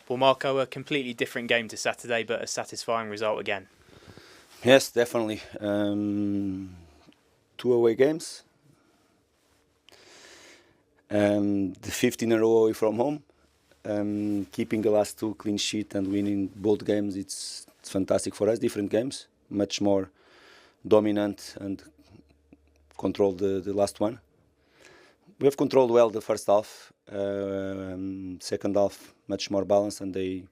Well, Marco, a completely different game to Saturday, but a satisfying result again. Yes, definitely. 2 away games. The 15 in a row away from home. Keeping the last 2 clean sheet and winning both games, it's fantastic for us. Different games, much more dominant and controlled the last one. We have controlled well the first half. Second half, much more balanced, and they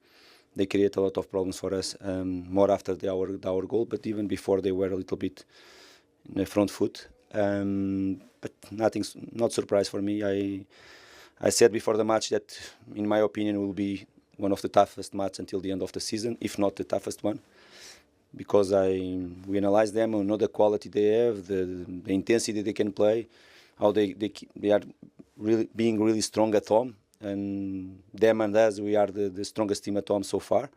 create a lot of problems for us. More after our goal, but even before they were a little bit in the front foot. But not surprise for me. I said before the match that, in my opinion, will be one of the toughest matches until the end of the season, if not the toughest one, because we analyze them, we know the quality they have, the intensity they can play, how they are really being really strong at home, and them and us, we are the strongest team at home so far.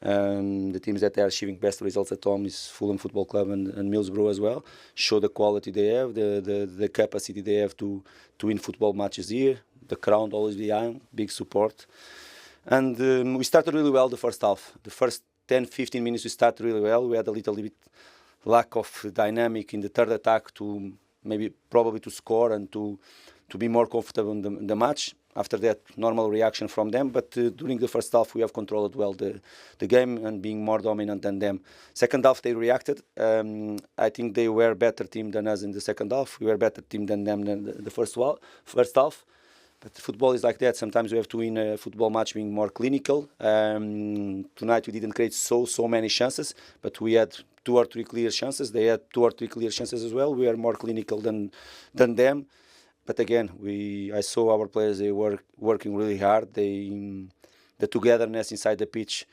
The teams that are achieving best results at home is Fulham Football Club and Middlesbrough as well. Show the quality they have, the capacity they have to win football matches here. The crowd always behind, big support. And we started really well the first half. The first 10-15 minutes we started really well. We had a little bit lack of dynamic in the third attack to probably to score and to be more comfortable in the match. After that, normal reaction from them. But during the first half, we have controlled well the game and being more dominant than them. Second half, they reacted. I think they were a better team than us in the second half. We were a better team than them in the first half. But football is like that. Sometimes we have to win a football match being more clinical. Tonight, we didn't create so many chances, but we had 2 or 3 clear chances. They had 2 or 3 clear chances as well. We are more clinical than them. But again, I saw our players, they were working really hard. The togetherness inside the pitch,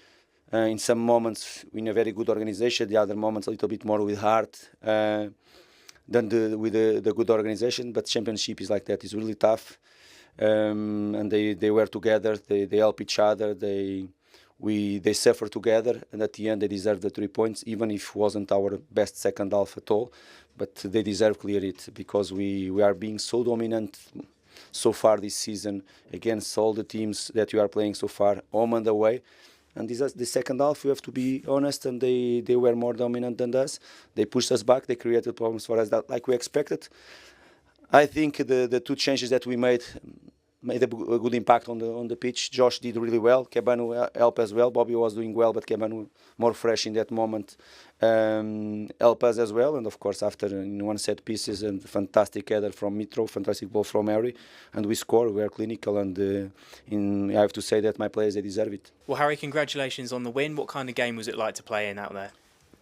in some moments in a very good organization, the other moments a little bit more with heart than with the good organization. But championship is like that. It's really tough. And they were together. They help each other. They suffer together, and at the end they deserve the 3 points, even if it wasn't our best second half at all. But they deserve clear it, because we are being so dominant so far this season against all the teams that we are playing so far, home and away. And the second half, we have to be honest, and they were more dominant than us. They pushed us back. They created problems for us like we expected. I think the 2 changes that we made a good impact on the pitch. Josh did really well. Kebano helped as well. Bobby was doing well, but Kebano more fresh in that moment helped us as well. And of course, after in 1 set pieces and fantastic header from Mitro, fantastic ball from Harry, and we score. We are clinical, and I have to say that my players, they deserve it. Well, Harry, congratulations on the win. What kind of game was it like to play in out there?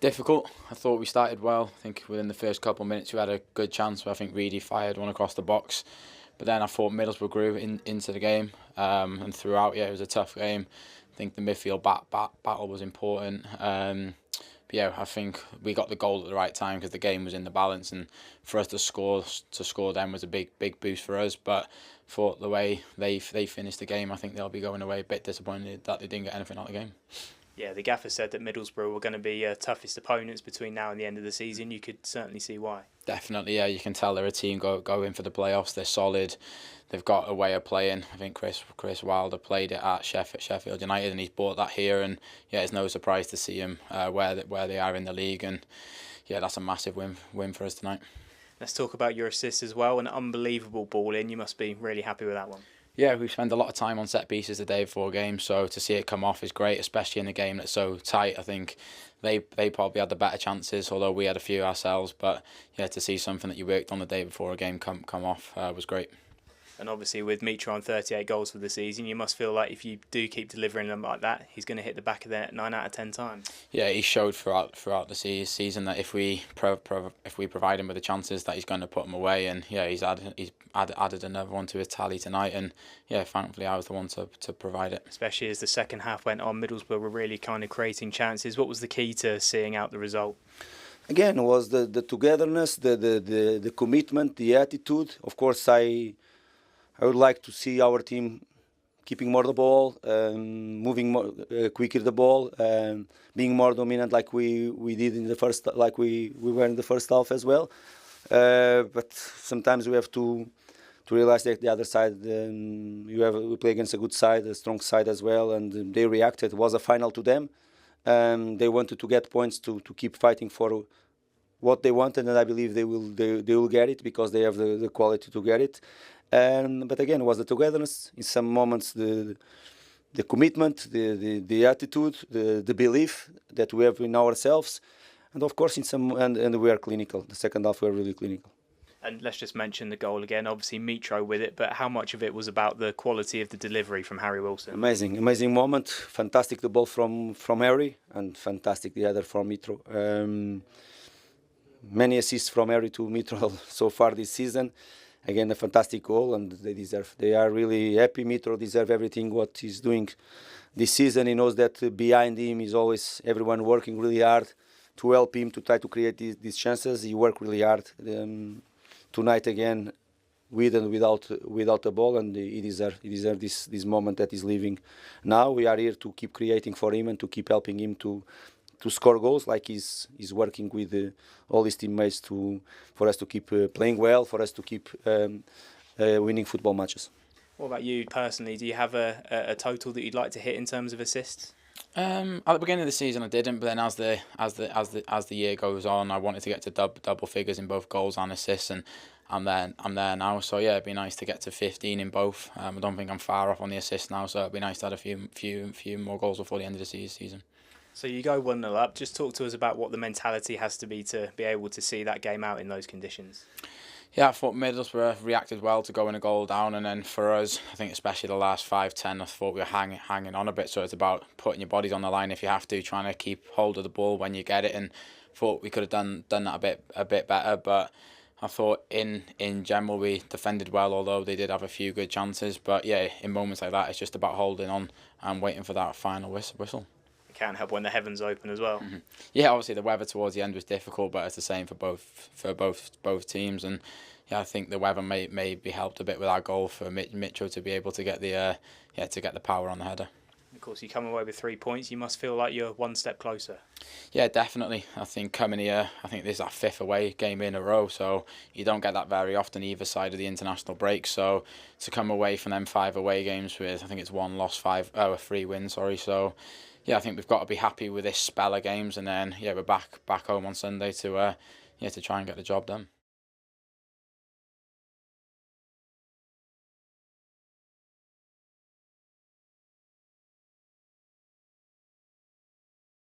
Difficult. I thought we started well. I think within the first couple of minutes we had a good chance where I think Reedy fired one across the box. But then I thought Middlesbrough grew into the game, and throughout, it was a tough game. I think the midfield battle was important. But yeah, I think we got the goal at the right time because the game was in the balance, and for us to score them was a big boost for us. But for the way they finished the game, I think they'll be going away a bit disappointed that they didn't get anything out of the game. Yeah, the gaffer said that Middlesbrough were going to be toughest opponents between now and the end of the season. You could certainly see why. Definitely, yeah. You can tell they're a team go in for the playoffs. They're solid. They've got a way of playing. I think Chris Wilder played it at Sheffield United, and he's brought that here. And yeah, it's no surprise to see him where they are in the league. And yeah, that's a massive win for us tonight. Let's talk about your assists as well. An unbelievable ball in. You must be really happy with that one. Yeah, we spend a lot of time on set pieces the day before a game, so to see it come off is great, especially in a game that's so tight. I think they probably had the better chances, although we had a few ourselves. But yeah, to see something that you worked on the day before a game come off was great. And obviously with Mitrović on 38 goals for the season, you must feel like if you do keep delivering them like that, he's going to hit the back of the net 9 out of 10 times. Yeah, he showed throughout the season that if we provide him with the chances, that he's going to put them away. And yeah, he's added another one to his tally tonight. And yeah, thankfully I was the one to provide it. Especially as the second half went on, Middlesbrough were really kind of creating chances. What was the key to seeing out the result? Again, it was the togetherness, the commitment, the attitude. Of course, I would like to see our team keeping more the ball, moving more quicker the ball, being more dominant like we did in the first, like we were in the first half as well. But sometimes we have to to realize that the other side, we play against a good side, a strong side as well, and they reacted. It was a final to them. They wanted to get points to keep fighting for what they wanted, and I believe they will get it because they have the quality to get it. But again, it was the togetherness. In some moments, the commitment, the attitude, the belief that we have in ourselves, and of course, and we are clinical. The second half, we are really clinical. And let's just mention the goal again. Obviously, Mitro with it, but how much of it was about the quality of the delivery from Harry Wilson? Amazing moment. Fantastic the ball from Harry, and fantastic the other from Mitro. Many assists from Harry to Mitro so far this season. Again, a fantastic goal, and they are really happy. Mitro deserves everything what he's doing this season. He knows that behind him is always everyone working really hard to help him to try to create these chances. He worked really hard tonight again, with and without the ball, and he deserves this moment that he's living now. We are here to keep creating for him and to keep helping him to score goals, like he's working with all his teammates for us to keep playing well, for us to keep winning football matches. What about you personally? Do you have a total that you'd like to hit in terms of assists? At the beginning of the season, I didn't, but then as the year goes on, I wanted to get to double figures in both goals and assists, and I'm there now. So yeah, it'd be nice to get to 15 in both. I don't think I'm far off on the assists now, so it'd be nice to add a few more goals before the end of the season. So you go 1-0 up. Just talk to us about what the mentality has to be able to see that game out in those conditions. Yeah, I thought Middlesbrough reacted well to going a goal down, and then for us, I think especially the last 5-10, I thought we were hanging on a bit. So it's about putting your bodies on the line if you have to, trying to keep hold of the ball when you get it, and thought we could have done that a bit better. But I thought in general we defended well, although they did have a few good chances. But yeah, in moments like that, it's just about holding on and waiting for that final whistle. Can't help when the heavens open as well. Mm-hmm. Yeah, obviously the weather towards the end was difficult, but it's the same for both teams. And yeah, I think the weather may be helped a bit with our goal for Mitro to be able to get the power on the header. Of course, you come away with 3 points. You must feel like you're one step closer. Yeah, definitely. I think coming here, I think this is our 5th away game in a row, so you don't get that very often either side of the international break. So to come away from them 5 away games with, I think it's 1 loss, 3 wins. So. Yeah, I think we've got to be happy with this spell of games, and then yeah, we're back home on Sunday to try and get the job done.